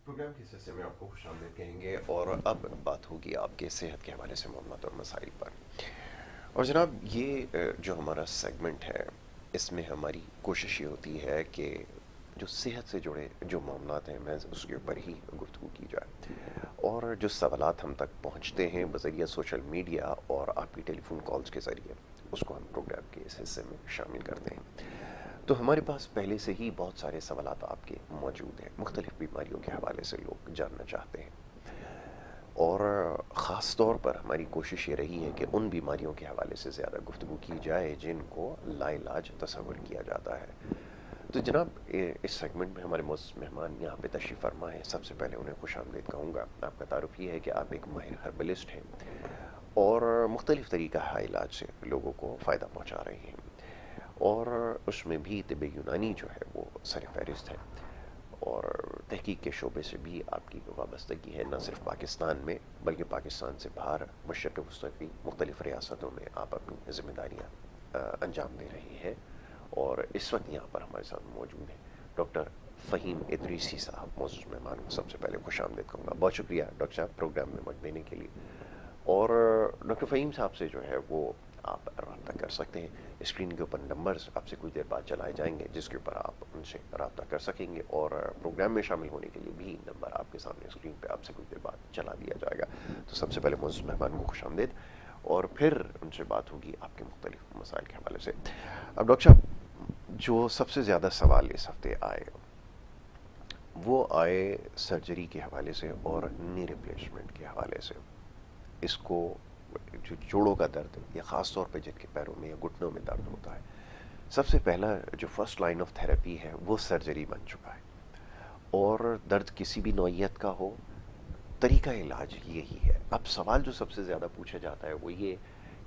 Programme کے اس حصے میں آپ کو خوش آمدید کہیں گے اور اب بات ہوگی آپ کے صحت کے حوالے سے معاملات اور مسائل پر. اور جناب یہ جو ہمارا سیگمنٹ ہے اس میں ہماری کوشش یہ ہوتی ہے کہ جو صحت سے جڑے جو معاملات ہیں محض اس کے اوپر ہی گفتگو کی جائے، اور جو سوالات ہم تک پہنچتے ہیں بذریعہ سوشل میڈیا اور آپ کی ٹیلی فون کالز کے ذریعے اس کو ہم پروگرام کے اس حصے میں شامل کرتے ہیں. تو ہمارے پاس پہلے سے ہی بہت سارے سوالات آپ کے موجود ہیں، مختلف بیماریوں کے حوالے سے لوگ جاننا چاہتے ہیں، اور خاص طور پر ہماری کوشش یہ رہی ہے کہ ان بیماریوں کے حوالے سے زیادہ گفتگو کی جائے جن کو لا علاج تصور کیا جاتا ہے. تو جناب اس سیگمنٹ میں ہمارے معزز مہمان یہاں پہ تشریف فرما ہے. سب سے پہلے انہیں خوش آمدید کہوں گا. آپ کا تعارف یہ ہے کہ آپ ایک ماہر ہربلسٹ ہیں اور مختلف طریقہ علاج سے لوگوں کو فائدہ پہنچا رہے ہیں، اور اس میں بھی طب یونانی جو ہے وہ سر فہرست ہے، اور تحقیق کے شعبے سے بھی آپ کی وابستگی ہے، نہ صرف پاکستان میں بلکہ پاکستان سے باہر مشرق وسطی کی مختلف ریاستوں میں آپ اپنی ذمہ داریاں انجام دے رہے ہیں. اور اس وقت یہاں پر ہمارے ساتھ موجود ہیں ڈاکٹر فہیم ادریسی صاحب. معزز مہمان کو سب سے پہلے خوش آمدید کہوں گا. بہت شکریہ ڈاکٹر صاحب پروگرام میں وقت دینے کے لیے. اور ڈاکٹر فہیم صاحب سے جو ہے وہ آپ رابطہ کر سکتے ہیں. اسکرین کے اوپر نمبرز آپ سے کچھ دیر بعد چلائے جائیں گے جس کے اوپر آپ ان سے رابطہ کر سکیں گے، اور پروگرام میں شامل ہونے کے لیے بھی نمبر آپ کے سامنے اسکرین پہ آپ سے کچھ دیر بعد چلا دیا جائے گا. تو سب سے پہلے معزز مہمان کو خوش آمدید، اور پھر ان سے بات ہوگی آپ کے مختلف مسائل کے حوالے سے. اب ڈاکٹر صاحب، جو سب سے زیادہ سوال اس ہفتے آئے وہ آئے سرجری کے حوالے سے اور نی ریپلیسمنٹ کے حوالے سے. اس کو جو جوڑوں کا درد یا خاص طور پہ جن کے پیروں میں یا گھٹنوں میں درد ہوتا ہے، سب سے پہلا جو فرسٹ لائن آف تھراپی ہے وہ سرجری بن چکا ہے. اور درد کسی بھی نوعیت کا ہو، طریقہ علاج یہی ہے. اب سوال جو سب سے زیادہ پوچھا جاتا ہے وہ یہ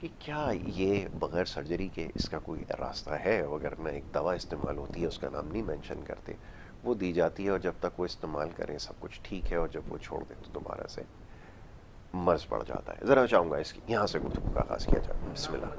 کہ کیا یہ بغیر سرجری کے اس کا کوئی راستہ ہے؟ اگر نہ ایک دوا استعمال ہوتی ہے، اس کا نام نہیں مینشن کرتے، وہ دی جاتی ہے اور جب تک وہ استعمال کریں سب کچھ ٹھیک ہے، اور جب وہ چھوڑ دیں تو دوبارہ سے مرض پڑ جاتا ہے. ذرا چاہوں گا اس کی یہاں سے گفتگو کا آغاز کیا جائے. بسم اللہ.